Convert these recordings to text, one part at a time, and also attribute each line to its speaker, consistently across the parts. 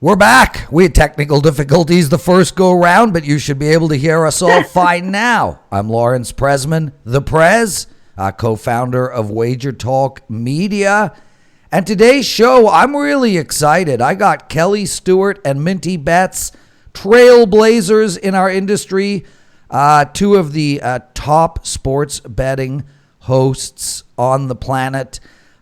Speaker 1: We're back. We had technical difficulties the first go round, but you should be able to hear us all fine now. I'm Lawrence Presman, the Prez, co-founder of WagerTalk Media. And today's show, I'm really excited. I got Kelly Stewart and Minty Betts, trailblazers in our industry, two of the top sports betting hosts on the planet.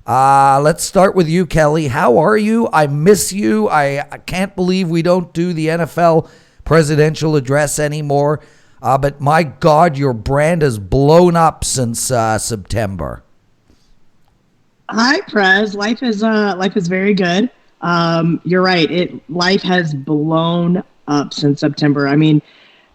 Speaker 1: Let's start with you, Kelly. How are you? I miss you. I can't believe we don't do the NFL presidential address anymore. But my God, your brand has blown up since September.
Speaker 2: Hi, Prez. Life is very good. You're right. Life has blown up since September. I mean,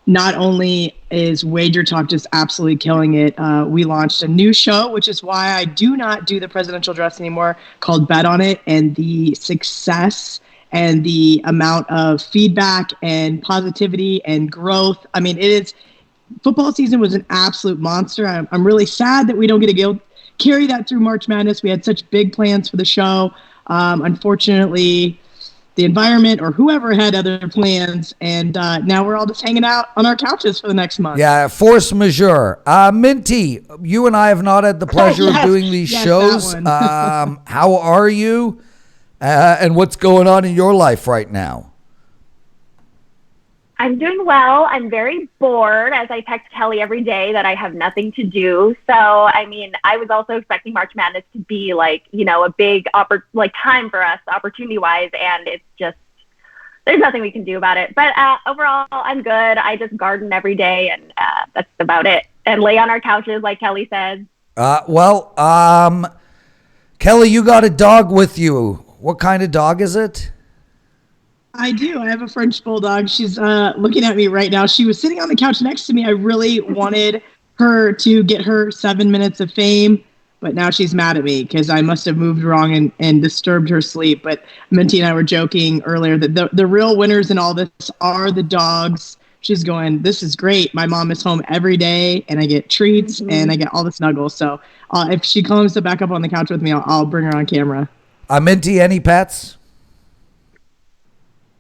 Speaker 2: not only is WagerTalk just absolutely killing it, we launched a new show, which is why I do not do the presidential address anymore, called Bet on It. And the success and the amount of feedback and positivity and growth. I mean, football season was an absolute monster. I'm really sad that we don't get to carry that through March Madness. We had such big plans for the show. Unfortunately, the environment or whoever had other plans, and now we're all just hanging out on our couches for the next month.
Speaker 1: Yeah, force majeure. Minty, you and I have not had the pleasure of doing these shows. How are you? And what's going on in your life right now?
Speaker 3: I'm doing well. I'm very bored, as I text Kelly every day that I have nothing to do. So, I mean, I was also expecting March Madness to be like, a big time for us, opportunity-wise, and it's just, there's nothing we can do about it. But overall, I'm good. I just garden every day, and that's about it. And lay on our couches, like Kelly said.
Speaker 1: Kelly, you got a dog with you. What kind of dog is it?
Speaker 2: I do. I have a French bulldog. She's looking at me right now. She was sitting on the couch next to me. I really wanted her to get her 7 minutes of fame, but now she's mad at me because I must have moved wrong and disturbed her sleep. But Minty and I were joking earlier that the real winners in all this are the dogs. She's going, this is great. My mom is home every day, and I get treats, and I get all the snuggles. So if she comes to back up on the couch with me, I'll bring her on camera.
Speaker 1: Minty, any pets?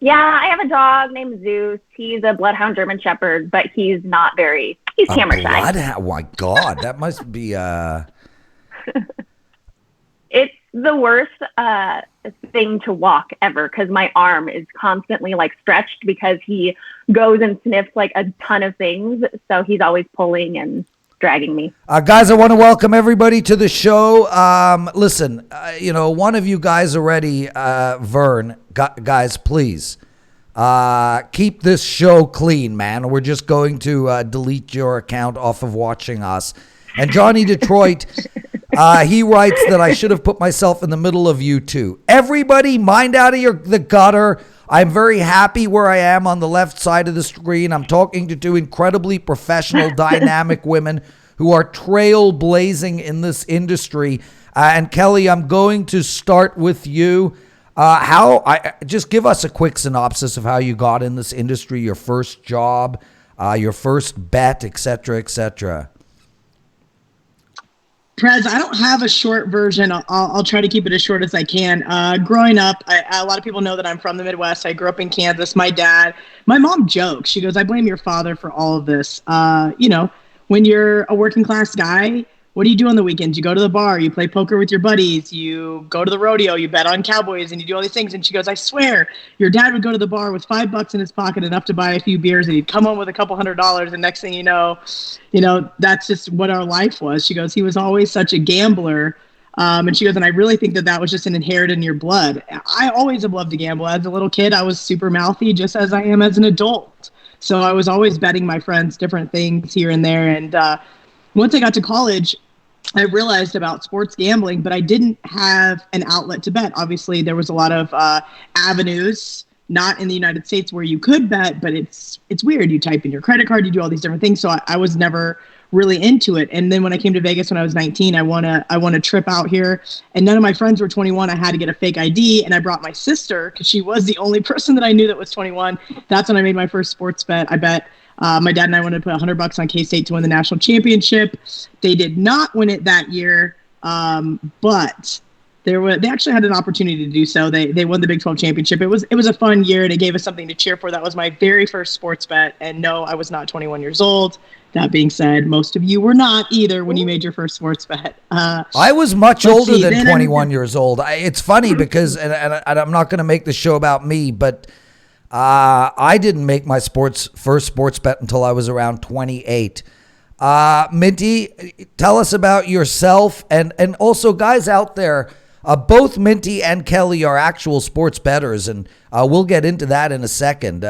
Speaker 3: Yeah, I have a dog named Zeus. He's a bloodhound German Shepherd, but he's camera shy.
Speaker 1: Oh my God, that must be
Speaker 3: It's the worst thing to walk ever because my arm is constantly stretched because he goes and sniffs a ton of things. So he's always pulling and dragging me.
Speaker 1: Guys, I want to welcome everybody to the show. Listen, one of you guys already, Vern, guys, please keep this show clean, man. We're just going to delete your account off of watching us. And Johnny Detroit, he writes that I should have put myself in the middle of you two. Everybody, mind out of the gutter. I'm very happy where I am on the left side of the screen. I'm talking to two incredibly professional, dynamic women who are trailblazing in this industry. And Kelly, I'm going to start with you. Just give us a quick synopsis of how you got in this industry, your first job, your first bet, et cetera, et cetera.
Speaker 2: Prez, I don't have a short version. I'll try to keep it as short as I can. Growing up, a lot of people know that I'm from the Midwest. I grew up in Kansas. My mom jokes. She goes, I blame your father for all of this. When you're a working class guy, what do you do on the weekends? You go to the bar, you play poker with your buddies, you go to the rodeo, you bet on cowboys, and you do all these things. And she goes, I swear, your dad would go to the bar with $5 in his pocket, enough to buy a few beers, and he'd come home with a couple $100. And next thing you know, that's just what our life was. She goes, he was always such a gambler. And she goes, and I really think that was just an inherited in your blood. I always have loved to gamble. As a little kid, I was super mouthy, just as I am as an adult. So I was always betting my friends different things here and there. And once I got to college, I realized about sports gambling, but I didn't have an outlet to bet. Obviously, there was a lot of avenues, not in the United States, where you could bet, but it's weird. You type in your credit card, you do all these different things. So I was never really into it. And then when I came to Vegas when I was 19, I won a trip out here, and none of my friends were 21. I had to get a fake ID, and I brought my sister because she was the only person that I knew that was 21. That's when I made my first sports bet. I bet my dad and I wanted to put $100 on K-State to win the national championship. They did not win it that year, but They actually had an opportunity to do so. They won the Big 12 championship. It was a fun year, and it gave us something to cheer for. That was my very first sports bet, and no, I was not 21 years old. That being said, most of you were not either when you made your first sports bet.
Speaker 1: I was much older than 21 years old. It's funny because, and I'm not going to make the show about me, but I didn't make my first sports bet until I was around 28. Minty, tell us about yourself, and also guys out there. Both Minty and Kelly are actual sports bettors, and we'll get into that in a second.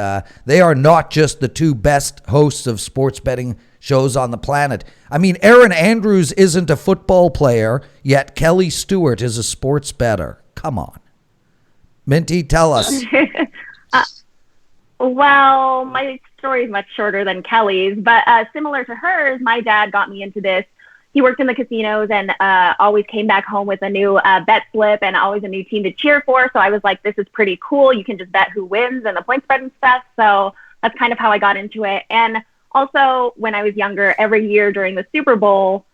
Speaker 1: They are not just the two best hosts of sports betting shows on the planet. I mean, Aaron Andrews isn't a football player, yet Kelly Stewart is a sports bettor. Come on. Minty, tell us.
Speaker 3: Well, my story is much shorter than Kelly's, but similar to hers, my dad got me into this. He worked in the casinos and always came back home with a new bet slip and always a new team to cheer for. So I was like, this is pretty cool. You can just bet who wins and the point spread and stuff. So that's kind of how I got into it. And also, when I was younger, every year during the Super Bowl,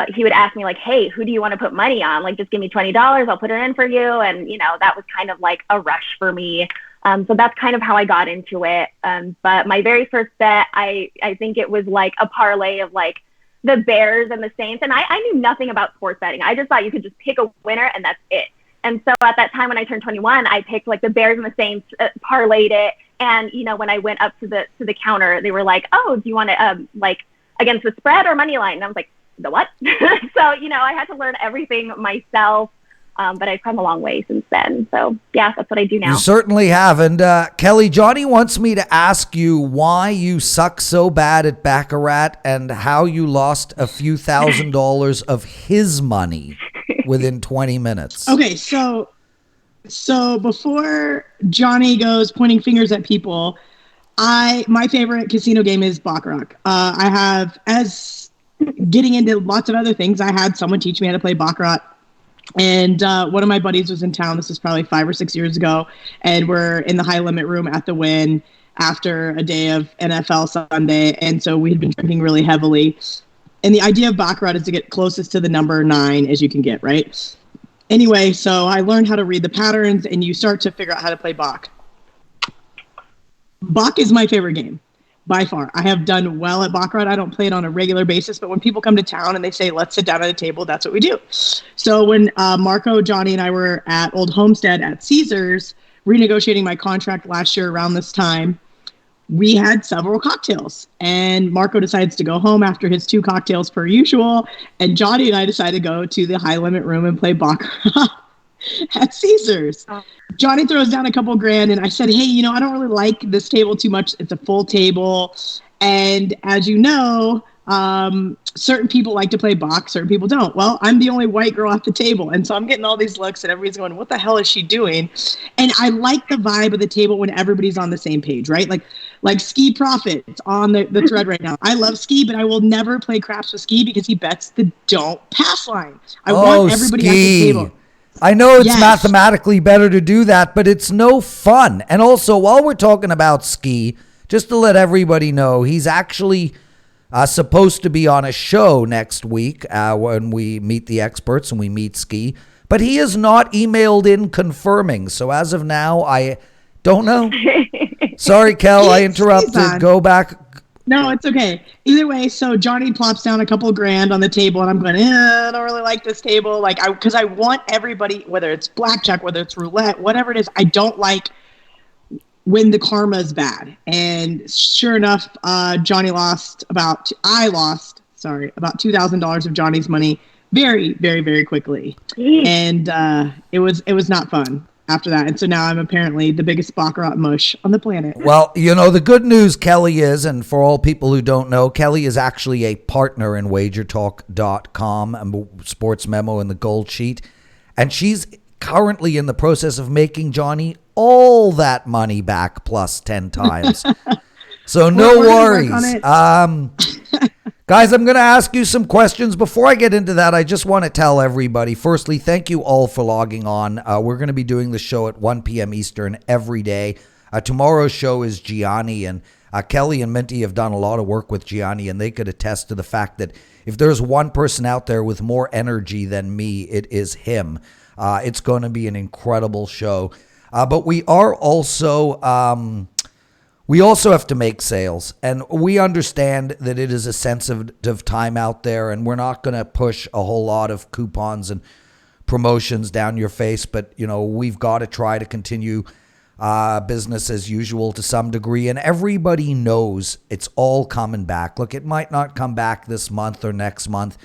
Speaker 3: he would ask me like, hey, who do you want to put money on? Like, just give me $20. I'll put it in for you. And, that was kind of like a rush for me. So that's kind of how I got into it. But my very first bet, I think it was like a parlay of like the Bears and the Saints. And I knew nothing about sports betting. I just thought you could just pick a winner and that's it. And so at that time when I turned 21, I picked like the Bears and the Saints, parlayed it. And, when I went up to the counter, they were like, oh, do you want to like against the spread or money line? And I was like, the what? So, I had to learn everything myself. But I've come a long way since then. So, yeah, that's what I do now.
Speaker 1: You certainly have. And Kelly, Johnny wants me to ask you why you suck so bad at Baccarat and how you lost a few $1,000s of his money within 20 minutes.
Speaker 2: Okay, so before Johnny goes pointing fingers at people, my favorite casino game is Baccarat. I have, as getting into lots of other things, I had someone teach me how to play Baccarat. And one of my buddies was in town. This was probably 5 or 6 years ago. And we're in the high limit room at the Wynn after a day of NFL Sunday. And so we had been drinking really heavily. And the idea of Baccarat is to get closest to the number 9 as you can get, right? Anyway, so I learned how to read the patterns and you start to figure out how to play Bac. Bac is my favorite game. By far. I have done well at Baccarat. I don't play it on a regular basis, but when people come to town and they say, let's sit down at a table, that's what we do. So when Marco, Johnny, and I were at Old Homestead at Caesars, renegotiating my contract last year around this time, we had several cocktails. And Marco decides to go home after his 2 cocktails per usual. And Johnny and I decided to go to the high limit room and play Baccarat at Caesars. Johnny throws down a couple grand and I said, hey, I don't really like this table too much. It's a full table. And as you know, certain people like to play Bac, certain people don't. Well, I'm the only white girl at the table. And so I'm getting all these looks and everybody's going, what the hell is she doing? And I like the vibe of the table when everybody's on the same page, right? Like Ski Profit on the thread right now. I love Ski, but I will never play craps with Ski because he bets the don't pass line. I want everybody at the table.
Speaker 1: I know it's mathematically better to do that, but it's no fun. And also, while we're talking about Ski, just to let everybody know, he's actually supposed to be on a show next week when we meet the experts and we meet Ski. But he is not emailed in confirming. So as of now, I don't know. Sorry, Kel, I interrupted. Go back.
Speaker 2: No, it's okay. Either way, so Johnny plops down a couple grand on the table, and I'm going, I don't really like this table. Because I want everybody, whether it's blackjack, whether it's roulette, whatever it is, I don't like when the karma is bad. And sure enough, I lost about $2,000 of Johnny's money very, very, very quickly. And it was not fun after that. And so now I'm apparently the biggest Baccarat mush on the planet.
Speaker 1: Well, the good news, Kelly, is, and for all people who don't know, Kelly is actually a partner in WagerTalk.com, and Sports Memo and the Gold Sheet. And she's currently in the process of making Johnny all that money back plus 10 times. So no worries. Guys, I'm going to ask you some questions. Before I get into that, I just want to tell everybody, firstly, thank you all for logging on. We're going to be doing the show at 1 p.m. Eastern every day. Tomorrow's show is Gianni, and Kelly and Minty have done a lot of work with Gianni, and they could attest to the fact that if there's one person out there with more energy than me, it is him. It's going to be an incredible show. But we are also... we also have to make sales, and we understand that it is a sensitive time out there, and we're not going to push a whole lot of coupons and promotions down your face, but we've got to try to continue business as usual to some degree, and everybody knows it's all coming back. Look, it might not come back this month or next month,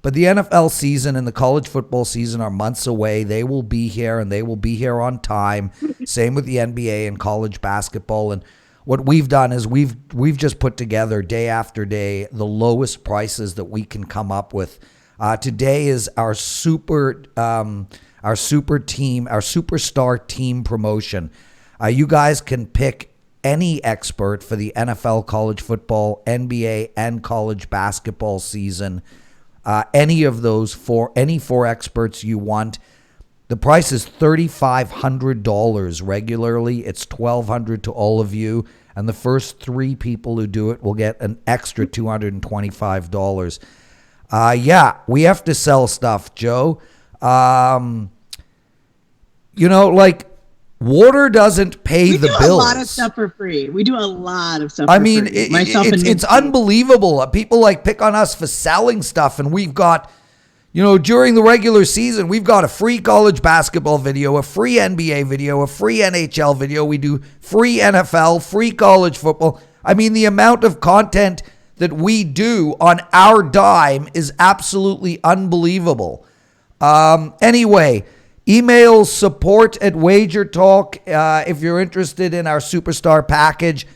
Speaker 1: but the NFL season and the college football season are months away. They will be here, and they will be here on time. Same with the NBA and college basketball. And what we've done is we've just put together day after day the lowest prices that we can come up with. Today is our superstar team promotion. You guys can pick any expert for the NFL, college football, NBA, and college basketball season. Any of those any four experts you want. The price is $3,500 regularly. It's $1,200 to all of you. And the first three people who do it will get an extra $225. We have to sell stuff, Joe. Water doesn't pay the bills. We do a lot of stuff for free. It's unbelievable. People pick on us for selling stuff, and we've got, during the regular season, we've got a free college basketball video, a free NBA video, a free NHL video. We do free NFL, free college football. The amount of content that we do on our dime is absolutely unbelievable. Anyway, email support@WagerTalk if you're interested in our superstar package.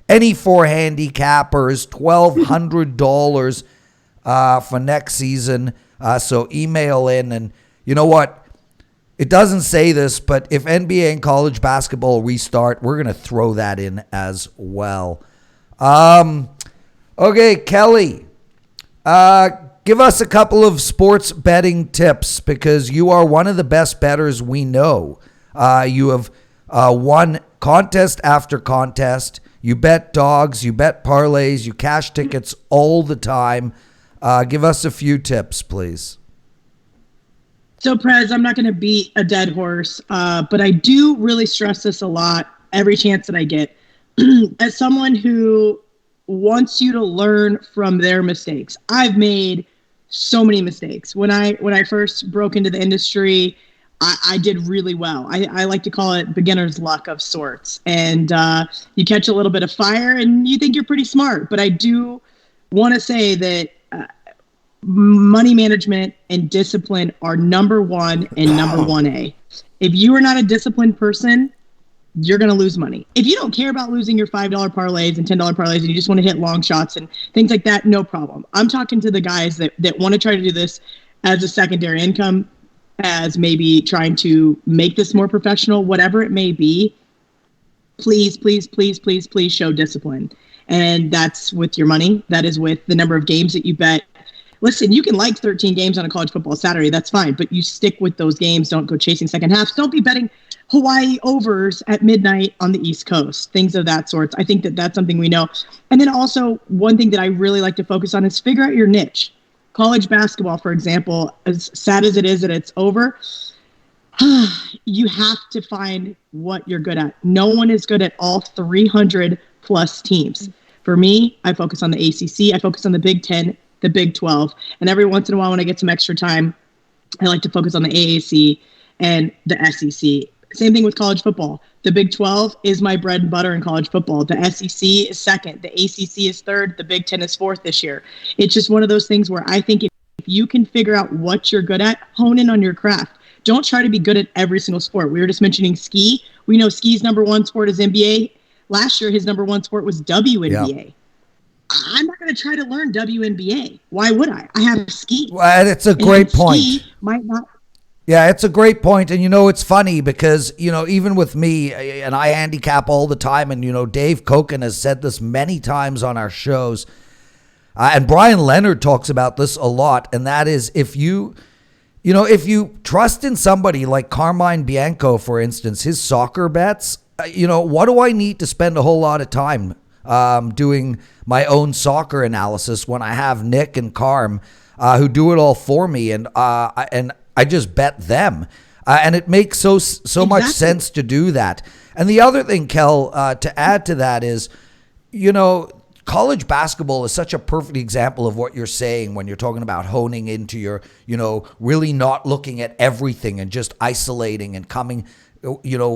Speaker 1: Any four handicappers, $1,200 for next season. So email in, and you know what? It doesn't say this, but if NBA and college basketball restart, we're going to throw that in as well. Okay, Kelly, give us a couple of sports betting tips, because you are one of the best bettors we know. You have won contest after contest. You bet dogs, you bet parlays, you cash tickets all the time. Give us a few tips, please.
Speaker 2: So, Prez, I'm not going to beat a dead horse, but I do really stress this a lot every chance that I get. As someone who wants you to learn from their mistakes, I've made so many mistakes. When I first broke into the industry, I did really well. I like to call it beginner's luck of sorts. And you catch a little bit of fire and you think you're pretty smart. But I do want to say that money management and discipline are number one and number 1A. If you are not a disciplined person, you're going to lose money. If you don't care about losing your $5 parlays and $10 parlays and you just want to hit long shots and things like that, no problem. I'm talking to the guys that want to try to do this as a secondary income, as maybe trying to make this more professional, whatever it may be. Please, please, please, please, please show discipline. And that's with your money. That is with the number of games that you bet. Listen, you can like 13 games on a college football Saturday. That's fine. But you stick with those games. Don't go chasing second halves. Don't be betting Hawaii overs at midnight on the East Coast. Things of that sort. I think that that's something we know. And then also, one thing that I really like to focus on is figure out your niche. College basketball, for example, as sad as it is that it's over, you have to find what you're good at. No one is good at all 300 plus teams. For me, I focus on the ACC. I focus on the Big 10, the Big 12. And every once in a while when I get some extra time, I like to focus on the AAC and the SEC. Same thing with college football. The Big 12 is my bread and butter in college football. The SEC is second. The ACC is third. The Big 10 is fourth this year. It's just one of those things where I think if you can figure out what you're good at, hone in on your craft. Don't try to be good at every single sport. We were just mentioning ski. We know ski's number one sport is NBA. Last year, his number one sport was WNBA. Yep. I'm not going to try to learn WNBA. Why would I? I have ski.
Speaker 1: Well, it's a great point.
Speaker 2: Ski might not.
Speaker 1: Yeah, it's a great point. And, it's funny because, even with me, and I handicap all the time, and, Dave Koken has said this many times on our shows, and Brian Leonard talks about this a lot, and that is if you trust in somebody like Carmine Bianco, for instance, his soccer bets, what do I need to spend a whole lot of time doing my own soccer analysis when I have Nick and Carm who do it all for me, and I just bet them. And it makes so much sense to do that. And the other thing, Kel, to add to that is, college basketball is such a perfect example of what you're saying when you're talking about honing into your, really not looking at everything and just isolating and coming,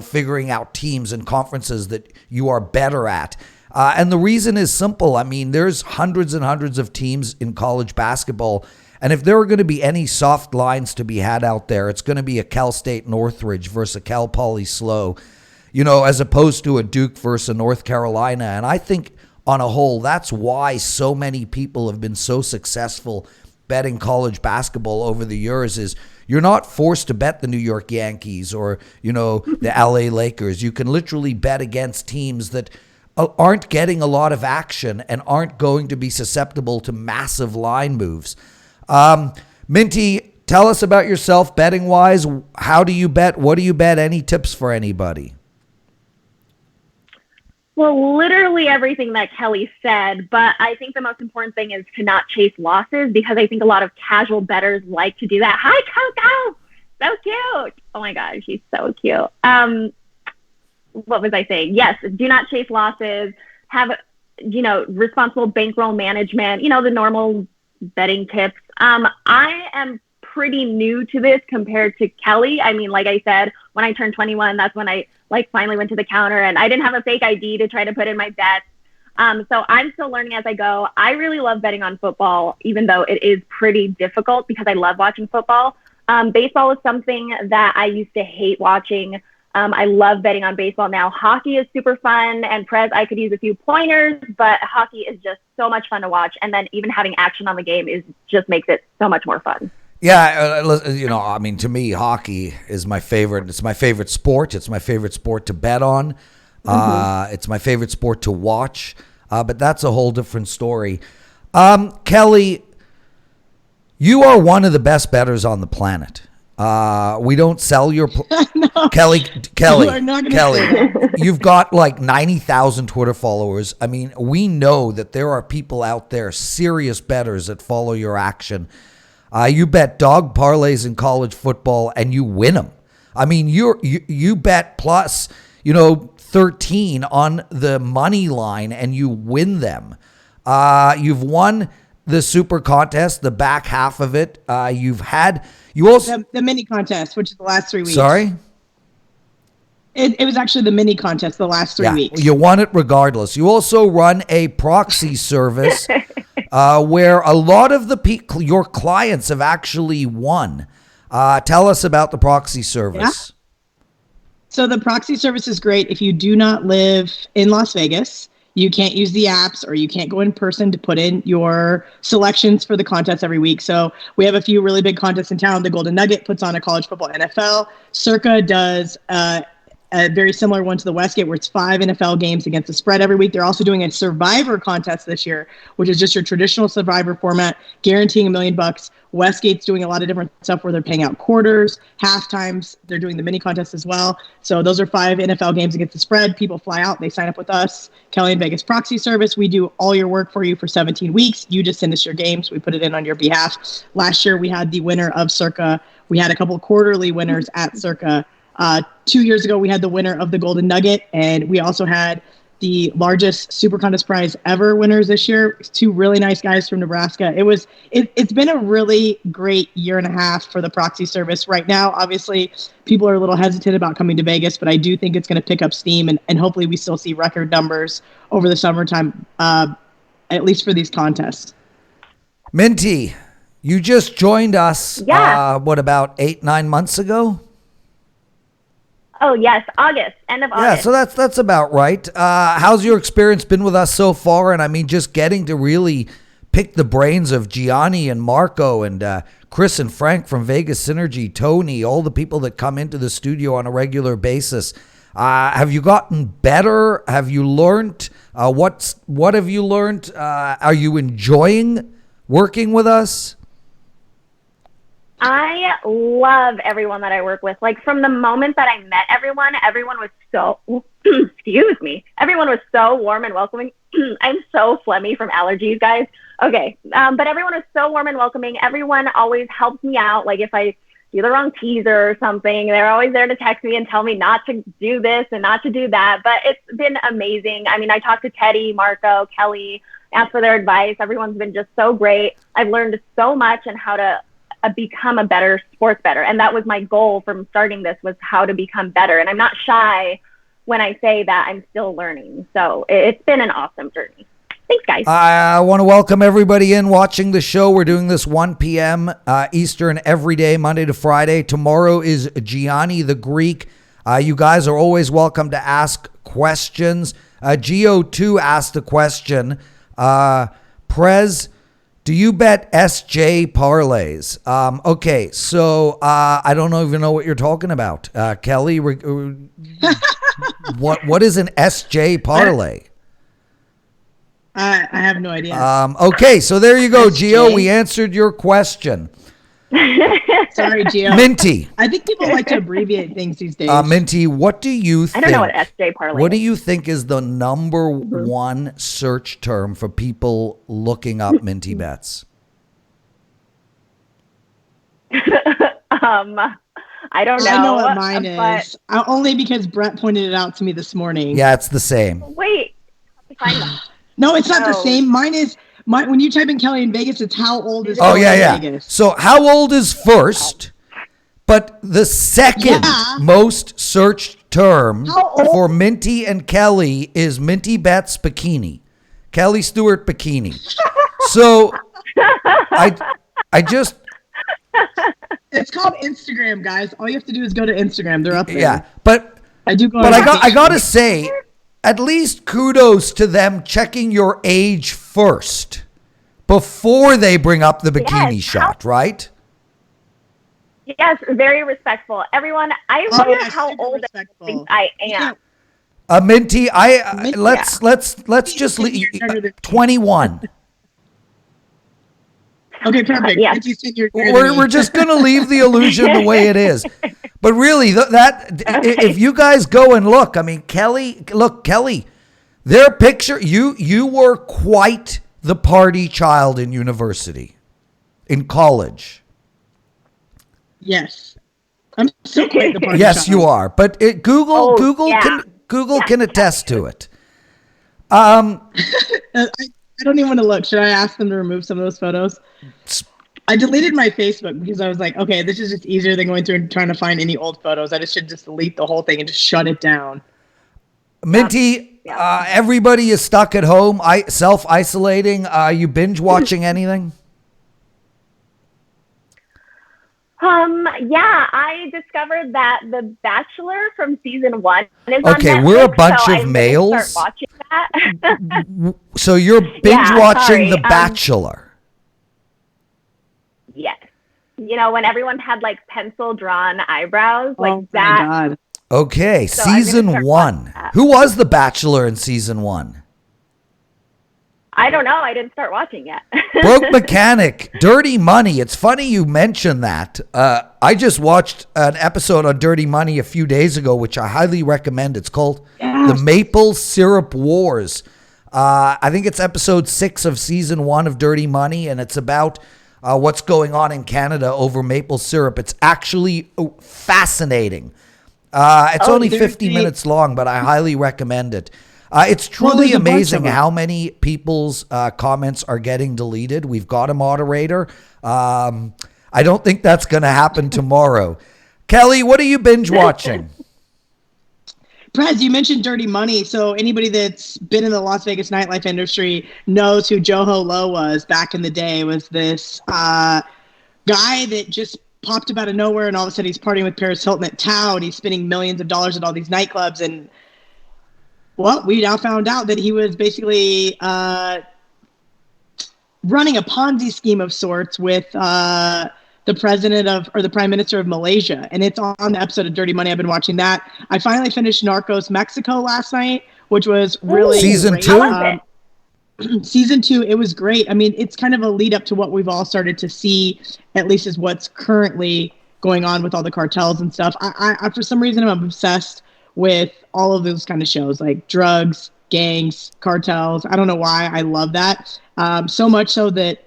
Speaker 1: figuring out teams and conferences that you are better at. And the reason is simple. I mean, there's hundreds and hundreds of teams in college basketball. And if there are going to be any soft lines to be had out there, it's going to be a Cal State Northridge versus a Cal Poly Slow, as opposed to a Duke versus a North Carolina. And I think on a whole, that's why so many people have been so successful betting college basketball over the years is you're not forced to bet the New York Yankees or, the LA Lakers. You can literally bet against teams that aren't getting a lot of action and aren't going to be susceptible to massive line moves. Minty, tell us about yourself betting wise. How do you bet? What do you bet? Any tips for anybody?
Speaker 3: Well, literally everything that Kelly said, but I think the most important thing is to not chase losses because I think a lot of casual bettors like to do that. Hi, Coco! So cute! Oh my gosh, she's so cute. What was I saying? Yes, do not chase losses. Have, responsible bankroll management, the normal betting tips. I am pretty new to this compared to Kelly. I mean, like I said, when I turned 21, that's when I finally went to the counter and I didn't have a fake ID to try to put in my bets. So I'm still learning as I go. I really love betting on football, even though it is pretty difficult because I love watching football. Baseball is something that I used to hate watching. I love betting on baseball now. Hockey is super fun. And Prez, I could use a few pointers, but hockey is just so much fun to watch. And then even having action on the game just makes it so much more fun.
Speaker 1: Yeah, to me, hockey is my favorite. It's my favorite sport. It's my favorite sport to bet on. It's my favorite sport to watch. But that's a whole different story. Kelly, you are one of the best bettors on the planet. We don't sell your
Speaker 2: no,
Speaker 1: Kelly.
Speaker 2: Kelly,
Speaker 1: You've got like 90,000 Twitter followers. I mean, we know that there are people out there, serious bettors that follow your action. You bet dog parlays in college football and you win them. I mean, you bet plus, 13 on the money line and you win them. You've won the super contest, the back half of it. You also
Speaker 2: the mini contest, which is the last 3 weeks.
Speaker 1: Sorry?
Speaker 2: It was actually the mini contest the last 3 weeks.
Speaker 1: You won it regardless. You also run a proxy service where a lot of your clients have actually won. Tell us about the proxy service.
Speaker 2: Yeah. So the proxy service is great if you do not live in Las Vegas. You can't use the apps or you can't go in person to put in your selections for the contests every week. So we have a few really big contests in town. The Golden Nugget puts on a college football NFL. Circa does a very similar one to the Westgate where it's 5 NFL games against the spread every week. They're also doing a Survivor contest this year, which is just your traditional Survivor format, guaranteeing $1 million. Westgate's doing a lot of different stuff where they're paying out quarters, half times. They're doing the mini contest as well. So those are 5 NFL games against the spread. People fly out. They sign up with us. Kelly and Vegas Proxy Service. We do all your work for you for 17 weeks. You just send us your games. We put it in on your behalf. Last year, we had the winner of Circa. We had a couple of quarterly winners at Circa. 2 years ago, we had the winner of the Golden Nugget, and we also had the largest Super Contest prize ever winners this year. 2 really nice guys from Nebraska. It's been a really great year and a half for the proxy service. Right now, obviously, people are a little hesitant about coming to Vegas, but I do think it's going to pick up steam, and hopefully we still see record numbers over the summertime, at least for these contests.
Speaker 1: Minty, you just joined us, about 8-9 months ago?
Speaker 3: Oh, yes, August, end of August.
Speaker 1: Yeah, so that's about right. How's your experience been with us so far? And I mean, just getting to really pick the brains of Gianni and Marco and Chris and Frank from Vegas Synergy, Tony, all the people that come into the studio on a regular basis. Have you gotten better? Have you learned? What have you learned? Are you enjoying working with us?
Speaker 3: I love everyone that I work with. Like from the moment that I met everyone was so, excuse me, everyone was so warm and welcoming. I'm so phlegmy from allergies, guys. Okay. But everyone was so warm and welcoming. Everyone always helps me out. Like if I do the wrong teaser or something. They're always there to text me and tell me not to do this and not to do that. But it's been amazing. I mean, I talked to Teddy, Marco, Kelly, asked for their advice. Everyone's been just so great. I've learned so much on how to become a better sports bettor. And that was my goal from starting this, was how to become better. And I'm not shy when I say that I'm still learning. So it's been an awesome journey. Thanks, guys.
Speaker 1: I want to welcome everybody in watching the show. We're doing this 1 p.m. Eastern every day, Monday to Friday. Tomorrow is Gianni the Greek. You guys are always welcome to ask questions. Geo2 asked a question. Prez, do you bet SJ parlays? Okay, so I don't even know what you're talking about. Kelly, what is an SJ parlay?
Speaker 2: I have no idea.
Speaker 1: Okay, so there you go,
Speaker 2: SJ?
Speaker 1: Gio. We answered your question.
Speaker 2: Sorry, Gio.
Speaker 1: Minty.
Speaker 2: I think people like to abbreviate things these days.
Speaker 1: Minty, what do you think?
Speaker 3: I don't know what SJ parlay
Speaker 1: What do
Speaker 3: is.
Speaker 1: you think is the number one search term for people looking up Minty bets?
Speaker 3: I don't know.
Speaker 2: I know what mine
Speaker 3: but-
Speaker 2: is. Only because Brett pointed it out to me this morning.
Speaker 1: Yeah, it's the same.
Speaker 3: Wait. Find them.
Speaker 2: No, it's not the
Speaker 3: No.
Speaker 2: same. Mine is when you type in Kelly in Vegas, it's how old is
Speaker 1: Oh,
Speaker 2: Kelly
Speaker 1: yeah,
Speaker 2: in
Speaker 1: yeah.
Speaker 2: Vegas.
Speaker 1: So how old is first? But the second
Speaker 2: Yeah.
Speaker 1: most searched term
Speaker 2: How old?
Speaker 1: for Minty and Kelly is Minty Bets Bikini. Kelly Stewart Bikini. So I just,
Speaker 2: It's called Instagram, guys. All you have to do is go to Instagram. They're up there.
Speaker 1: yeah. But
Speaker 2: I do go.
Speaker 1: But
Speaker 2: on
Speaker 1: I
Speaker 2: vacation.
Speaker 1: gotta say, at least kudos to them checking your age first before they bring up the bikini
Speaker 3: Yes.
Speaker 1: shot, right?
Speaker 3: Yes, very respectful. Everyone, I
Speaker 2: Oh,
Speaker 3: wonder
Speaker 2: yeah,
Speaker 3: how
Speaker 2: super
Speaker 3: old I
Speaker 2: respectful.
Speaker 3: think I am.
Speaker 1: Minty,
Speaker 2: Minty,
Speaker 1: let's just
Speaker 2: You're
Speaker 1: leave
Speaker 2: younger than me.
Speaker 1: 21.
Speaker 2: Okay, perfect.
Speaker 3: Yeah.
Speaker 2: Minty said you're younger than me.
Speaker 1: We're just gonna leave the illusion the way it is. But really, if you guys go and look, I mean, Kelly, their picture, you were quite the party child in university, in college.
Speaker 2: Yes. I'm still quite the party
Speaker 1: Yes,
Speaker 2: child.
Speaker 1: you are. But Google
Speaker 3: yeah.
Speaker 1: can attest to it.
Speaker 2: I don't even want to look. Should I ask them to remove some of those photos? I deleted my Facebook because I was like, okay, this is just easier than going through and trying to find any old photos. I should just delete the whole thing and just shut it down.
Speaker 1: Minty, everybody is stuck at home, self-isolating. You binge watching anything?
Speaker 3: Yeah, I discovered that The Bachelor from season 1 is on
Speaker 1: Okay,
Speaker 3: Netflix,
Speaker 1: we're a bunch
Speaker 3: so
Speaker 1: of
Speaker 3: I'm gonna
Speaker 1: males.
Speaker 3: Start watching that.
Speaker 1: So you're binge watching
Speaker 3: sorry,
Speaker 1: The Bachelor.
Speaker 3: Yes. You know, when everyone had like pencil drawn eyebrows, like
Speaker 2: Oh
Speaker 3: that.
Speaker 2: my God.
Speaker 1: Okay,
Speaker 3: So I'm gonna
Speaker 1: season
Speaker 3: start
Speaker 1: 1.
Speaker 3: watching that.
Speaker 1: Who was The Bachelor in season 1?
Speaker 3: I don't know. I didn't start watching yet.
Speaker 1: Broke Mechanic, Dirty Money. It's funny you mentioned that. I just watched an episode on Dirty Money a few days ago, which I highly recommend. It's called The Maple Syrup Wars. I think it's episode 6 of season 1 of Dirty Money, and it's about what's going on in Canada over maple syrup. It's actually fascinating. It's only 50 minutes long, but I highly recommend it. It's truly
Speaker 2: there's a bunch
Speaker 1: amazing
Speaker 2: of 'em.
Speaker 1: how many people's comments are getting deleted. We've got a moderator. I don't think that's going to happen tomorrow. Kelly, what are you binge watching?
Speaker 2: Prez, you mentioned Dirty Money. So anybody that's been in the Las Vegas nightlife industry knows who Joho Low was back in the day. Was this guy that just popped up out of nowhere, and all of a sudden he's partying with Paris Hilton at Tao, and he's spending millions of dollars at all these nightclubs. And well, we now found out that he was basically running a Ponzi scheme of sorts with the president of, or the prime minister of Malaysia. And it's on the episode of Dirty Money. I've been watching that. I finally finished Narcos Mexico last night, which was really
Speaker 1: Season
Speaker 2: great.
Speaker 1: 2?
Speaker 3: I love
Speaker 2: Season 2, it was great. I mean, it's kind of a lead up to what we've all started to see, at least is what's currently going on with all the cartels and stuff. I for some reason, I'm obsessed with all of those kind of shows, like drugs, gangs, cartels. I don't know why. I love that. So much so that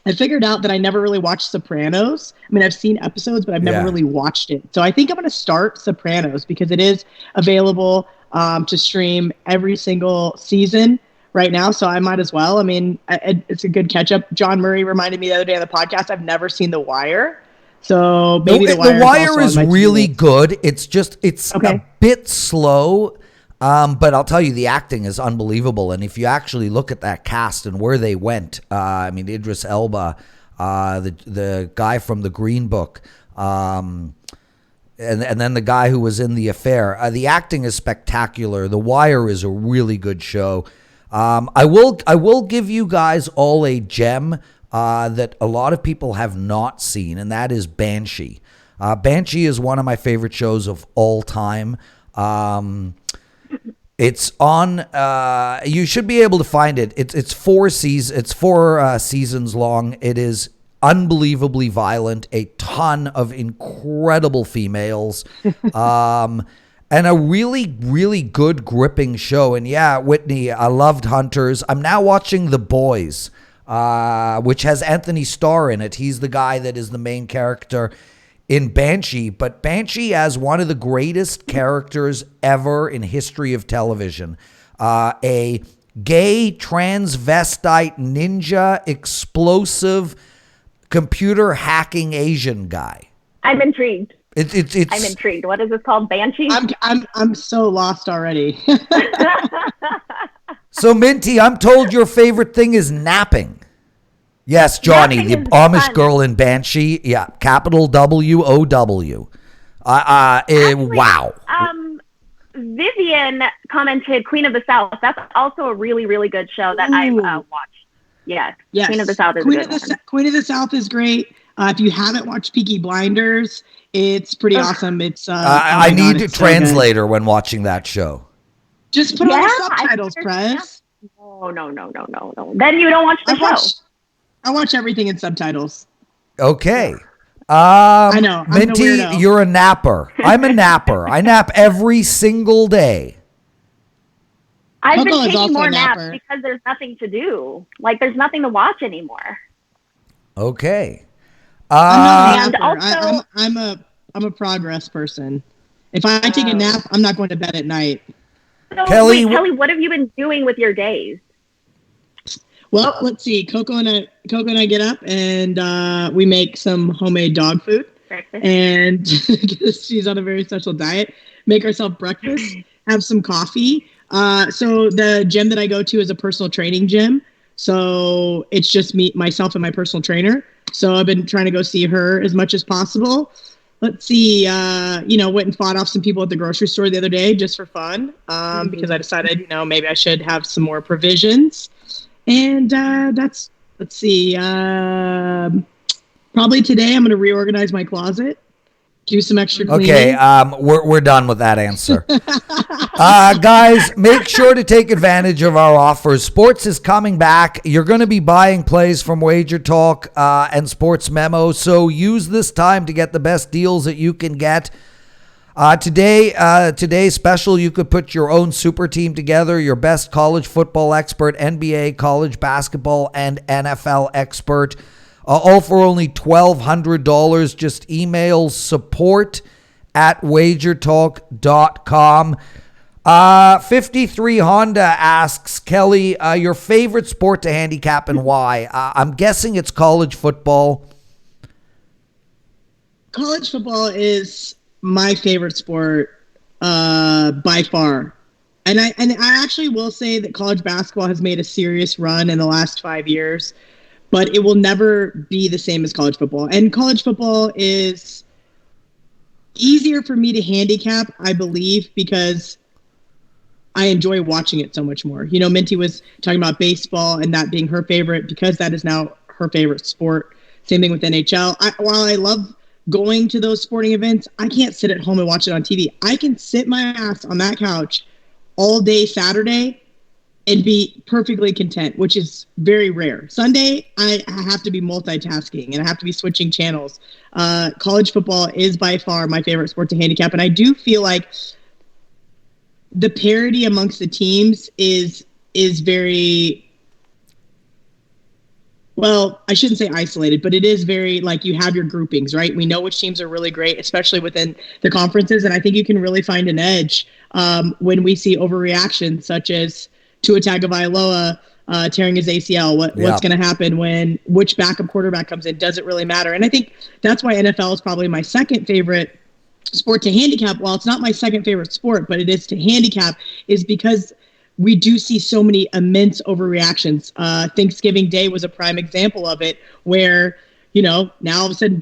Speaker 2: I figured out that I never really watched Sopranos. I mean, I've seen episodes, but I've never really watched it. So I think I'm going to start Sopranos because it is available to stream every single season right now. So I might as well. I mean, it's a good catch up. John Murray reminded me the other day on the podcast, I've never seen The Wire. So maybe The
Speaker 1: Wire is really good. It's a bit slow. But I'll tell you, the acting is unbelievable. And if you actually look at that cast and where they went, I mean, Idris Elba, the guy from the Green Book, and then the guy who was in The Affair, the acting is spectacular. The Wire is a really good show. I will give you guys all a gem that a lot of people have not seen, and that is Banshee. Banshee is one of my favorite shows of all time. It's on. You should be able to find it. It's 4 seasons. It's 4 seasons long. It is unbelievably violent. A ton of incredible females, and a really, really good gripping show. And yeah, Whitney, I loved Hunters. I'm now watching The Boys, which has Anthony Starr in it. He's the guy that is the main character in Banshee, but Banshee has one of the greatest characters ever in history of television. A gay transvestite ninja explosive computer hacking Asian guy.
Speaker 3: I'm intrigued.
Speaker 1: It's
Speaker 3: I'm intrigued. What is this called? Banshee?
Speaker 2: I'm so lost already.
Speaker 1: So Minty, I'm told your favorite thing is napping. Yes, Johnny, the Amish girl in Banshee. Yeah, capital W-O-W. Wow.
Speaker 3: Vivian commented Queen of the South. That's also a really, really good show that I've watched. Yes. Queen of the South is
Speaker 2: Queen
Speaker 3: a good one.
Speaker 2: Queen of the South is great. If you haven't watched Peaky Blinders, it's pretty awesome. It's
Speaker 1: I need a translator when watching that show.
Speaker 2: Just put on the subtitles, Prez.
Speaker 3: No. Then you don't watch the show.
Speaker 2: I watch everything in subtitles.
Speaker 1: Okay.
Speaker 2: I know.
Speaker 1: Minty, you're a napper. I'm a napper. I nap every single day.
Speaker 3: I've been taking more naps because there's nothing to do. Like, there's nothing to watch anymore.
Speaker 1: Okay.
Speaker 2: I'm not a napper. I'm a progress person. If I take a nap, I'm not going to bed at night.
Speaker 3: So, Kelly, what have you been doing with your days?
Speaker 2: Well, let's see. Coco and I get up and we make some homemade dog food. Breakfast. And she's on a very special diet. Make ourselves breakfast. Have some coffee. So the gym that I go to is a personal training gym. So it's just myself and my personal trainer. So I've been trying to go see her as much as possible. Let's see. Went and fought off some people at the grocery store the other day just for fun. Because I decided, maybe I should have some more provisions. And let's see. Probably today I'm going to reorganize my closet, do some extra cleaning.
Speaker 1: Okay, we're done with that answer. Guys, make sure to take advantage of our offers. Sports is coming back. You're going to be buying plays from WagerTalk and Sports Memo, so use this time to get the best deals that you can get. Today's special, you could put your own super team together, your best college football expert, NBA, college basketball, and NFL expert, all for only $1,200. Just email support@wagertalk.com. 53 Honda asks, Kelly, your favorite sport to handicap and why? I'm guessing it's college football.
Speaker 2: College football is my favorite sport by far. And I actually will say that college basketball has made a serious run in the last 5 years, but it will never be the same as college football. And college football is easier for me to handicap, I believe, because I enjoy watching it so much more. Minty was talking about baseball and that being her favorite because that is now her favorite sport. Same thing with NHL. While I love going to those sporting events, I can't sit at home and watch it on TV. I can sit my ass on that couch all day Saturday and be perfectly content, which is very rare. Sunday, I have to be multitasking and I have to be switching channels. College football is by far my favorite sport to handicap, and I do feel like the parity amongst the teams is very Well, I shouldn't say isolated, but it is very like you have your groupings, right? We know which teams are really great, especially within the conferences. And I think you can really find an edge when we see overreactions, such as Tua Tagovailoa tearing his ACL. What's going to happen when which backup quarterback comes in? Does it really matter? And I think that's why NFL is probably my second favorite sport to handicap. While it's not my second favorite sport, but it is to handicap, is because we do see so many immense overreactions. Thanksgiving Day was a prime example of it, where, now all of a sudden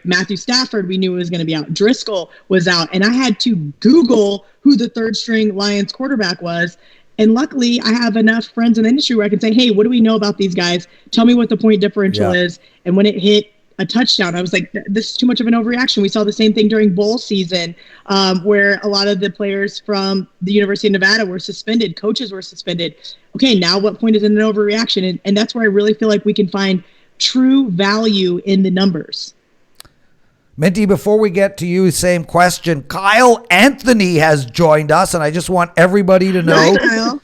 Speaker 2: Matthew Stafford, we knew was going to be out. Driscoll was out. And I had to Google who the third string Lions quarterback was. And luckily, I have enough friends in the industry where I can say, hey, what do we know about these guys? Tell me what the point differential is. And when it hit a touchdown, I was like, this is too much of an overreaction. We saw the same thing during bowl season, where a lot of the players from the University of Nevada were suspended. Coaches were suspended. Okay, now what point is it an overreaction? And that's where I really feel like we can find true value in the numbers.
Speaker 1: Minty, before we get to you, same question. Kyle Anthony has joined us, and I just want everybody to know.
Speaker 2: Hi,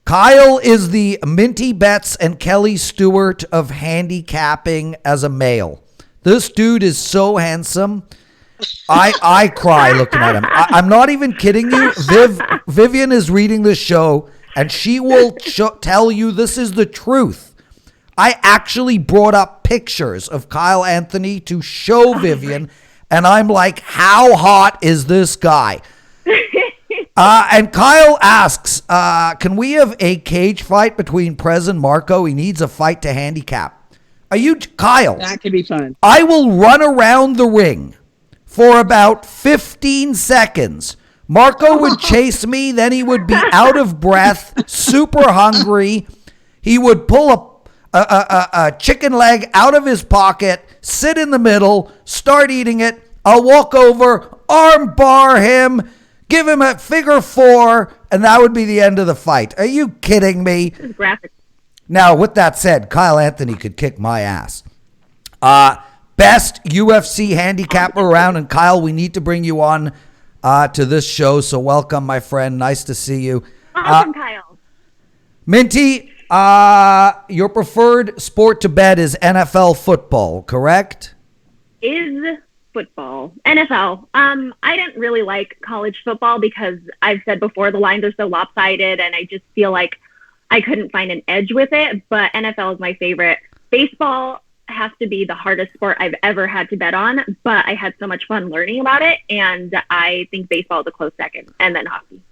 Speaker 1: Kyle is the Minty Betts and Kelly Stewart of handicapping as a male. This dude is so handsome. I cry looking at him. I'm not even kidding you. Vivian is reading this show, and she will tell you this is the truth. I actually brought up pictures of Kyle Anthony to show Vivian, and I'm like, how hot is this guy? And Kyle asks, can we have a cage fight between Prez and Marco? He needs a fight to handicap. Are you, Kyle?
Speaker 2: That could be fun.
Speaker 1: I will run around the ring for about 15 seconds. Marco would chase me, then he would be out of breath, super hungry. He would pull a chicken leg out of his pocket, sit in the middle, start eating it. I'll walk over, arm bar him, give him a figure four, and that would be the end of the fight. Are you kidding me?
Speaker 3: This is graphic.
Speaker 1: Now, with that said, Kyle Anthony could kick my ass. Best UFC handicapper around, and Kyle, we need to bring you on to this show, so welcome, my friend. Nice to see you.
Speaker 3: Awesome, Kyle.
Speaker 1: Minty, your preferred sport to bet is NFL football, correct?
Speaker 3: Is football. NFL. I didn't really like college football because I've said before the lines are so lopsided, and I just feel like I couldn't find an edge with it, but NFL is my favorite. Baseball has to be the hardest sport I've ever had to bet on, but I had so much fun learning about it, and I think baseball is a close second, and then hockey.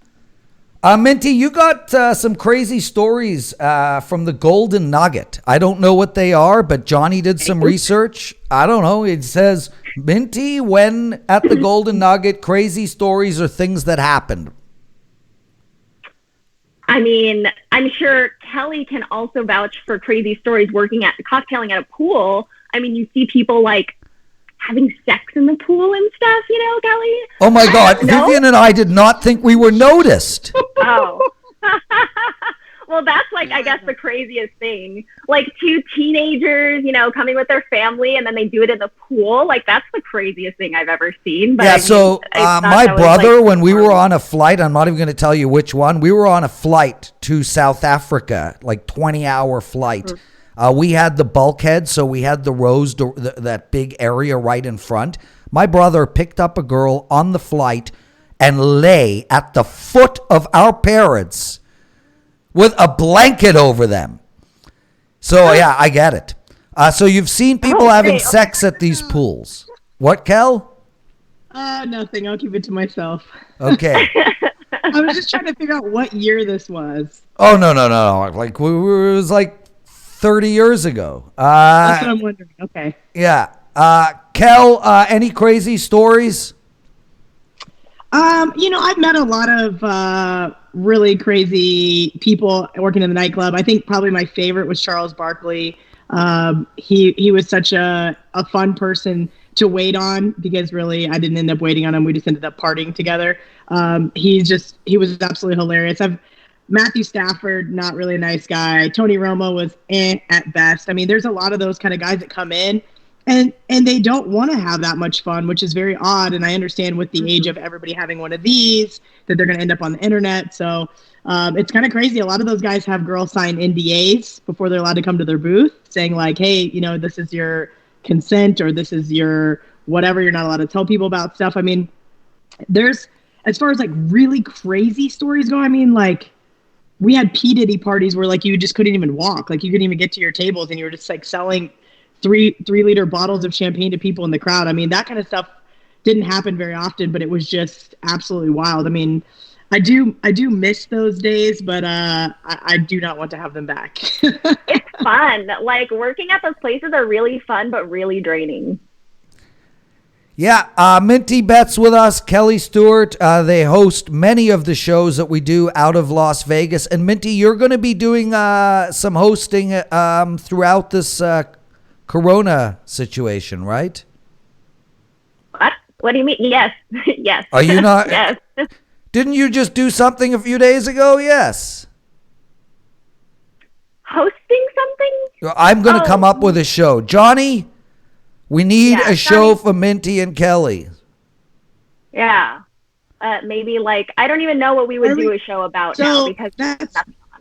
Speaker 1: Minty, you got some crazy stories from the Golden Nugget. I don't know what they are, but Johnny did some research. I don't know. It says, Minty, when at the Golden Nugget, crazy stories or things that happened.
Speaker 3: I mean, I'm sure Kelly can also vouch for crazy stories working at cocktailing at a pool. I mean, you see people like having sex in the pool and stuff, Kelly?
Speaker 1: Oh my God. Vivian and I did not think we were noticed.
Speaker 3: Oh. Well, that's like, I guess, the craziest thing. Like two teenagers, coming with their family and then they do it in the pool. Like, that's the craziest thing I've ever seen. But
Speaker 1: yeah,
Speaker 3: I mean,
Speaker 1: so my brother, when we were on a flight, I'm not even going to tell you which one, we were on a flight to South Africa, like 20-hour flight. We had the bulkhead, so we had the rows, that big area right in front. My brother picked up a girl on the flight and lay at the foot of our parents with a blanket over them. So, yeah, I get it. So you've seen people having sex at these pools. What, Kel?
Speaker 2: Nothing. I'll keep it to myself.
Speaker 1: Okay.
Speaker 2: I was just trying to figure out what year this was.
Speaker 1: Oh, no. Like, it was like 30 years ago.
Speaker 2: That's what I'm wondering. Okay.
Speaker 1: Yeah. Kel, any crazy stories?
Speaker 2: I've met a lot of really crazy people working in the nightclub. I think probably my favorite was Charles Barkley. He was such a fun person to wait on because really I didn't end up waiting on him. We just ended up partying together. He was absolutely hilarious. Matthew Stafford, not really a nice guy. Tony Romo was at best. I mean, there's a lot of those kind of guys that come in and they don't want to have that much fun, which is very odd. And I understand with the age of everybody having one of these that they're going to end up on the internet. So it's kind of crazy. A lot of those guys have girls sign NDAs before they're allowed to come to their booth, saying like, hey, you know, this is your consent or this is your whatever. You're not allowed to tell people about stuff. I mean, there's, as far as like really crazy stories go, I mean, like we had P. Diddy parties where like you just couldn't even walk. Like you couldn't even get to your tables and you were just like selling 3-liter bottles of champagne to people in the crowd. I mean, that kind of stuff didn't happen very often, but it was just absolutely wild. I mean, I do miss those days, but I do not want to have them back.
Speaker 3: It's fun. Like working at those places are really fun, but really draining.
Speaker 1: Yeah, Minty Bet's with us, Kelly Stewart. They host many of the shows that we do out of Las Vegas. And Minty, you're going to be doing some hosting throughout this Corona situation, right?
Speaker 3: What? What do you mean? Yes. Yes.
Speaker 1: Are you not?
Speaker 3: Yes.
Speaker 1: Didn't you just do something a few days ago? Yes.
Speaker 3: Hosting something?
Speaker 1: I'm going to come up with a show. Johnny, we need a show for Minty and Kelly.
Speaker 3: Yeah. Maybe like, I don't even know what we would do a show about now because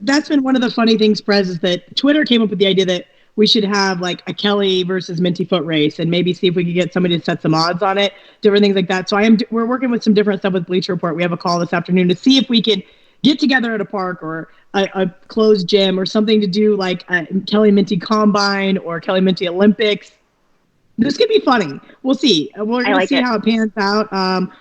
Speaker 2: that's been one of the funny things, Prez, is that Twitter came up with the idea that we should have like a Kelly versus Minty foot race and maybe see if we could get somebody to set some odds on it, different things like that. So we're working with some different stuff with Bleacher Report. We have a call this afternoon to see if we could get together at a park or a closed gym or something to do like a Kelly Minty Combine or Kelly Minty Olympics. This could be funny. We'll see. We're going to see how it pans out.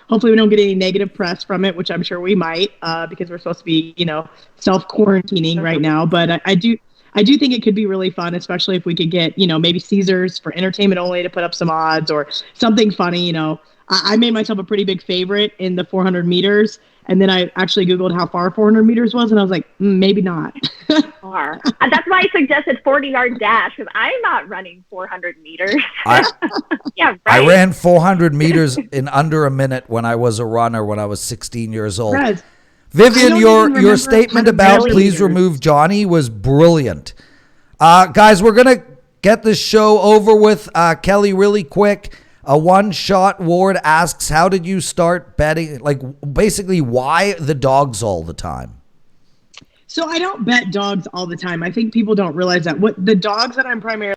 Speaker 2: Hopefully we don't get any negative press from it, which I'm sure we might because we're supposed to be, you know, self-quarantining right now. But I do think it could be really fun, especially if we could get, you know, maybe Caesars for entertainment only to put up some odds or something funny. You know, I made myself a pretty big favorite in the 400 meters. And then I actually Googled how far 400 meters was. And I was like, maybe not.
Speaker 3: Far. And that's why I suggested 40-yard dash because I'm not running 400 meters. Yeah, right.
Speaker 1: I ran 400 meters in under a minute when I was a runner when I was 16 years old.
Speaker 2: Prez,
Speaker 1: Vivian, your statement about please remove Johnny was brilliant. Guys, we're going to get this show over with. Kelly, really quick. A one-shot Ward asks, how did you start betting? Like, basically, why the dogs all the time?
Speaker 2: So I don't bet dogs all the time. I think people don't realize that. What the dogs that I'm primarily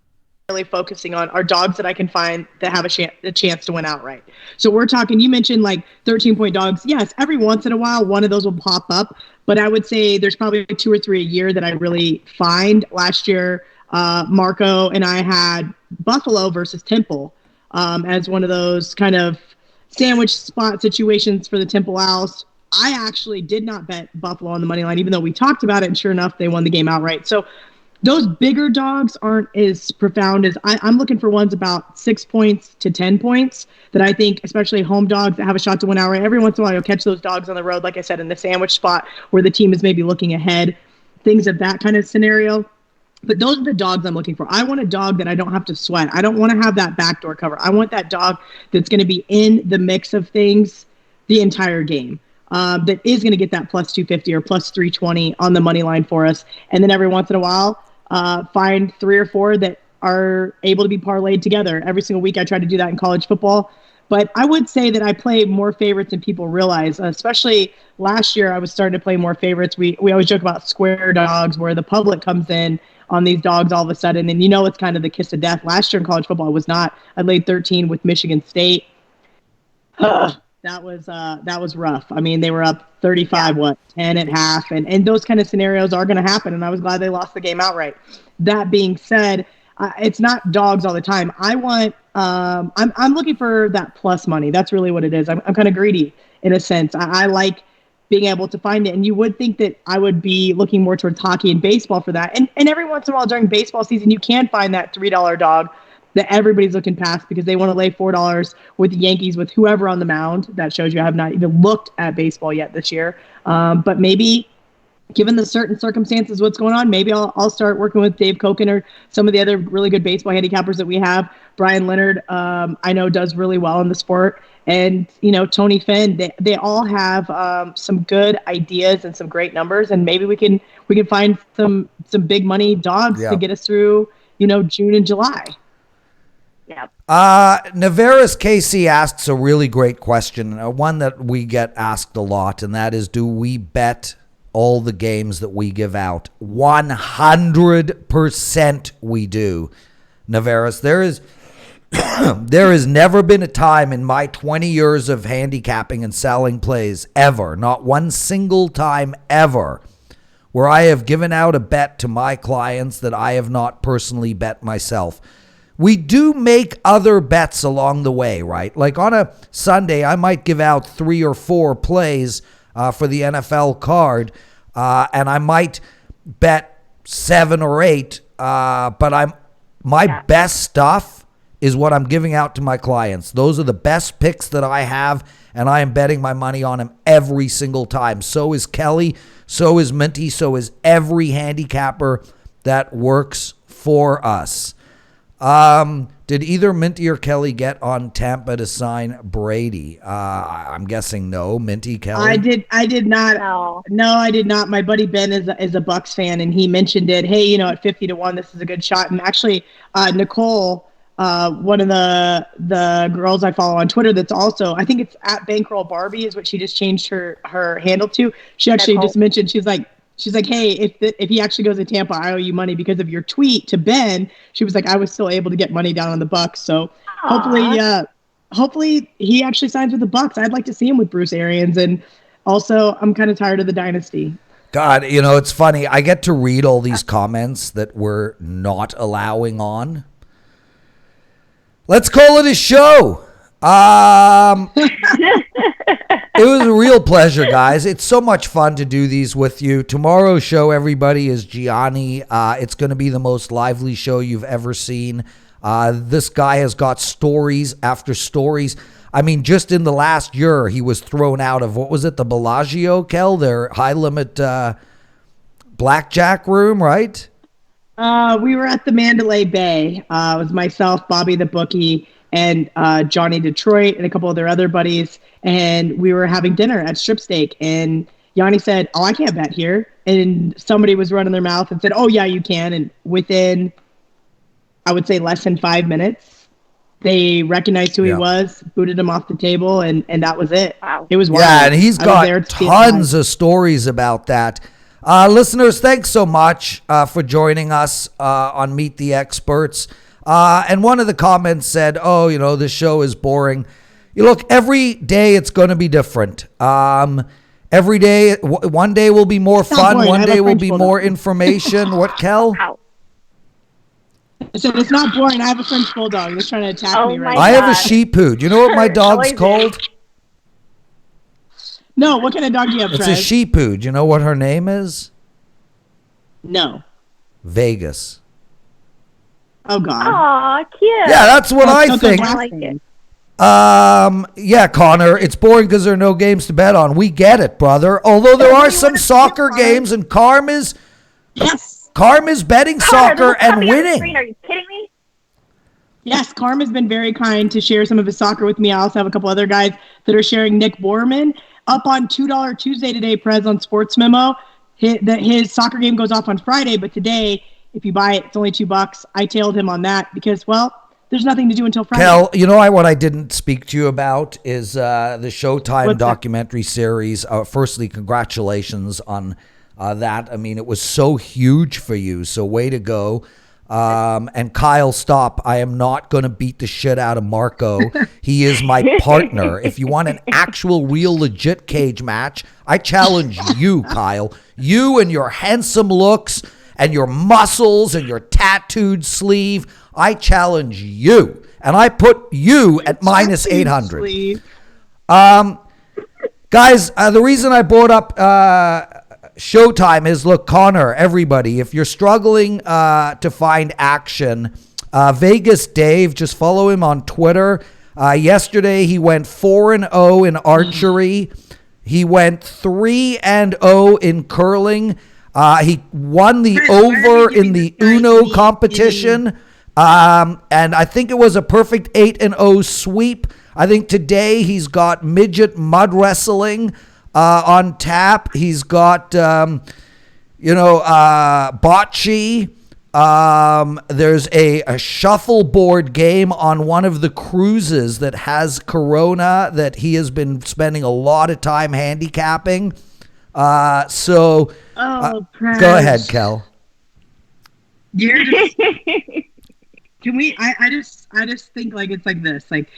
Speaker 2: focusing on are dogs that I can find that have a chance to win outright. So we're talking, you mentioned like 13-point dogs. Yes, every once in a while, one of those will pop up. But I would say there's probably 2 or 3 a year that I really find. Last year, Marco and I had Buffalo versus Temple as one of those kind of sandwich spot situations for the Temple Owls. I actually did not bet Buffalo on the money line, even though we talked about it, and sure enough, they won the game outright. So those bigger dogs aren't as profound as I'm looking for ones about 6 points to 10 points that I think, especially home dogs that have a shot to win outright. Every once in a while, you'll catch those dogs on the road, like I said, in the sandwich spot where the team is maybe looking ahead, things of that kind of scenario. But those are the dogs I'm looking for. I want a dog that I don't have to sweat. I don't want to have that backdoor cover. I want that dog that's going to be in the mix of things the entire game. That is going to get that plus 250 or plus 320 on the money line for us. And then every once in a while, find 3 or 4 that are able to be parlayed together. Every single week I try to do that in college football. But I would say that I play more favorites than people realize, especially last year I was starting to play more favorites. We always joke about square dogs where the public comes in on these dogs all of a sudden. And you know it's kind of the kiss of death. Last year in college football, I was not. I laid 13 with Michigan State. That was rough. I mean, they were up 35, 10 at half, and those kind of scenarios are going to happen. And I was glad they lost the game outright. That being said, it's not dogs all the time. I want, I'm looking for that plus money. That's really what it is. I'm kind of greedy in a sense. I like being able to find it. And you would think that I would be looking more towards hockey and baseball for that. And every once in a while during baseball season, you can find that $3 dog that everybody's looking past because they want to lay $4 with the Yankees with whoever on the mound. That shows you I have not even looked at baseball yet this year. But maybe given the certain circumstances, what's going on, maybe I'll start working with Dave Koken or some of the other really good baseball handicappers that we have. Brian Leonard, I know does really well in the sport. And, you know, Tony Finn, they all have some good ideas and some great numbers. And maybe we can find some big money dogs to get us through, you know, June and July.
Speaker 3: Yep.
Speaker 1: Navarez Casey asks a really great question, one that we get asked a lot, and that is, do we bet all the games that we give out? 100% we do, Navarez. There has never been a time in my 20 years of handicapping and selling plays ever, not one single time ever, where I have given out a bet to my clients that I have not personally bet myself. We do make other bets along the way, right? Like on a Sunday, I might give out 3 or 4 plays for the NFL card, and I might bet 7 or 8, but my best stuff is what I'm giving out to my clients. Those are the best picks that I have, and I am betting my money on them every single time. So is Kelly, so is Minty, so is every handicapper that works for us. Did either Minty or Kelly get on Tampa to sign Brady? I'm guessing no. Minty, Kelly?
Speaker 2: I did not. No, I did not. My buddy Ben is a Bucks fan, and he mentioned it. Hey, at 50-1, this is a good shot. And actually, Nicole, one of the girls I follow on Twitter, that's also, I think it's at Bankroll Barbie is what she just changed her handle to. She actually just mentioned, she's like, hey, if he actually goes to Tampa, I owe you money because of your tweet to Ben. She was like, I was still able to get money down on the Bucks. So hopefully he actually signs with the Bucks. I'd like to see him with Bruce Arians. And also, I'm kind of tired of the dynasty.
Speaker 1: God, it's funny. I get to read all these comments that we're not allowing on. Let's call it a show. It was a real pleasure, guys. It's so much fun to do these with you. Tomorrow's show, everybody, is Gianni. It's going to be the most lively show you've ever seen. This guy has got stories after stories. I mean, just in the last year, he was thrown out of, what was it, the Bellagio, Kel, their high-limit blackjack room, right?
Speaker 2: We were at the Mandalay Bay. It was myself, Bobby the bookie, and Johnny Detroit and a couple of their other buddies. And we were having dinner at Strip Steak. And Yanni said, I can't bet here. And somebody was running their mouth and said, oh, yeah, you can. And within, I would say, less than 5 minutes, they recognized who he was, booted him off the table, and that was it.
Speaker 3: Wow.
Speaker 2: It was wild.
Speaker 1: Yeah, and he's got tons of stories about that. Listeners, thanks so much for joining us on Meet the Experts. And one of the comments said, this show is boring. Look, every day it's going to be different. Every day, one day will be more fun. One day will be more information. What, Kel?
Speaker 2: I said, it's not boring. I have a French bulldog. He's trying to attack me right now.
Speaker 1: I have a Shih Tzu. Do you know what my dog's called?
Speaker 2: No, what kind of dog do you have,
Speaker 1: It's a Shih Tzu. Do you know what her name is?
Speaker 2: No.
Speaker 1: Vegas.
Speaker 2: Oh, God.
Speaker 3: Aw, cute.
Speaker 1: Yeah, that's what I think.
Speaker 3: I like it.
Speaker 1: Yeah, Connor, it's boring because there are no games to bet on. We get it, brother. Although there are some soccer games, and Carm is betting soccer and winning.
Speaker 3: Are you kidding me?
Speaker 2: Yes, Carm has been very kind to share some of his soccer with me. I also have a couple other guys that are sharing. Nick Borman up on $2 Tuesday today, Prez, on Sports Memo. His soccer game goes off on Friday, but today, if you buy it, it's only $2. I tailed him on that because, there's nothing to do until Friday.
Speaker 1: Kel, what I didn't speak to you about is the Showtime documentary series. Firstly, congratulations on that. I mean, it was so huge for you, so way to go. And Kyle, stop. I am not going to beat the shit out of Marco. He is my partner. If you want an actual, real, legit cage match, I challenge you, Kyle. You and your handsome looks and your muscles and your tattooed sleeve. I challenge you. And I put you at minus 800. Guys, the reason I brought up Showtime is, look, Connor, everybody, if you're struggling to find action, Vegas Dave, just follow him on Twitter. Yesterday, he went 4-0 in archery. He went 3-0 in curling. He won the over in the Uno competition. And I think it was a perfect 8-0 sweep. I think today he's got midget mud wrestling on tap. He's got, bocce. There's a shuffleboard game on one of the cruises that has Corona that he has been spending a lot of time handicapping. Press. Go ahead, Kel.
Speaker 2: You're just, can we? I just think like it's like this. Like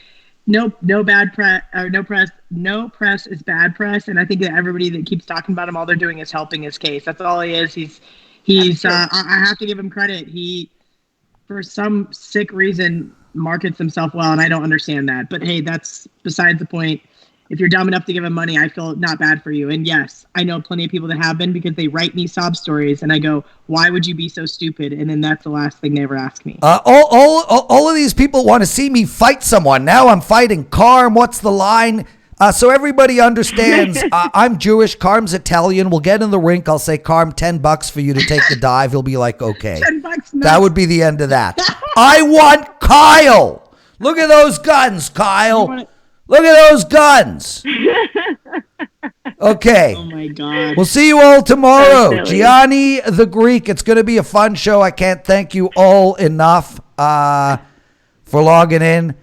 Speaker 2: no bad press or no press is bad press, and I think that everybody that keeps talking about him, all they're doing is helping his case. That's all he is. He's I have to give him credit. He, for some sick reason, markets himself well, and I don't understand that. But hey, that's besides the point. If you're dumb enough to give him money, I feel not bad for you. And yes, I know plenty of people that have been, because they write me sob stories, and I go, "Why would you be so stupid?" And then that's the last thing they ever ask me.
Speaker 1: All of these people want to see me fight someone. Now I'm fighting Carm. What's the line? So everybody understands I'm Jewish. Carm's Italian. We'll get in the rink. I'll say, Carm, $10 for you to take the dive. He'll be like, okay.
Speaker 2: $10
Speaker 1: That would be the end of that. I want Kyle. Look at those guns, Kyle. Look at those guns. Okay.
Speaker 2: Oh, my God.
Speaker 1: We'll see you all tomorrow. Gianni the Greek. It's going to be a fun show. I can't thank you all enough for logging in.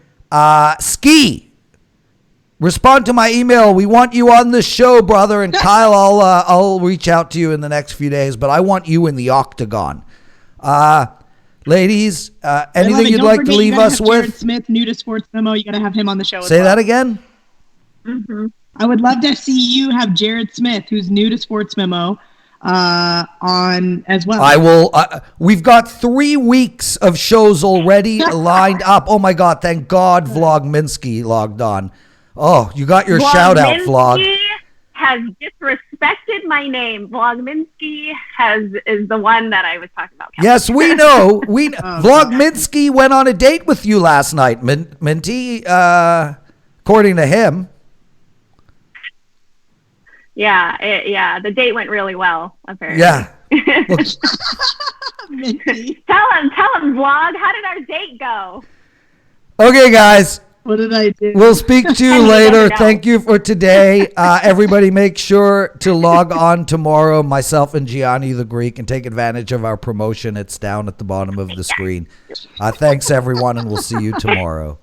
Speaker 1: Ski. Respond to my email. We want you on the show, brother. And Kyle, I'll reach out to you in the next few days. But I want you in the octagon. Ladies, anything you'd like to leave us with?
Speaker 2: Jared Smith, new to Sports Memo. You got to have him on the show.
Speaker 1: Say that again.
Speaker 2: Mm-hmm. I would love to see you have Jared Smith, who's new to Sports Memo, on as well.
Speaker 1: I will. We've got 3 weeks of shows already lined up. Oh my God! Thank God, Vlog Minty logged on. Oh, you got your shout out, Vlog.
Speaker 3: Has disrespected my name. Vlogminski is the one that I was talking about.
Speaker 1: Yes, we know. Vlogminski went on a date with you last night, Minty, according to him.
Speaker 3: Yeah, the date went really well, apparently.
Speaker 1: Yeah.
Speaker 2: Minty.
Speaker 3: Tell him, Vlog. How did our date go?
Speaker 1: Okay, guys.
Speaker 2: What did I do?
Speaker 1: We'll speak to you later. Thank you for today. Everybody make sure to log on tomorrow, myself and Gianni the Greek, and take advantage of our promotion. It's down at the bottom of the screen. Thanks, everyone, and we'll see you tomorrow.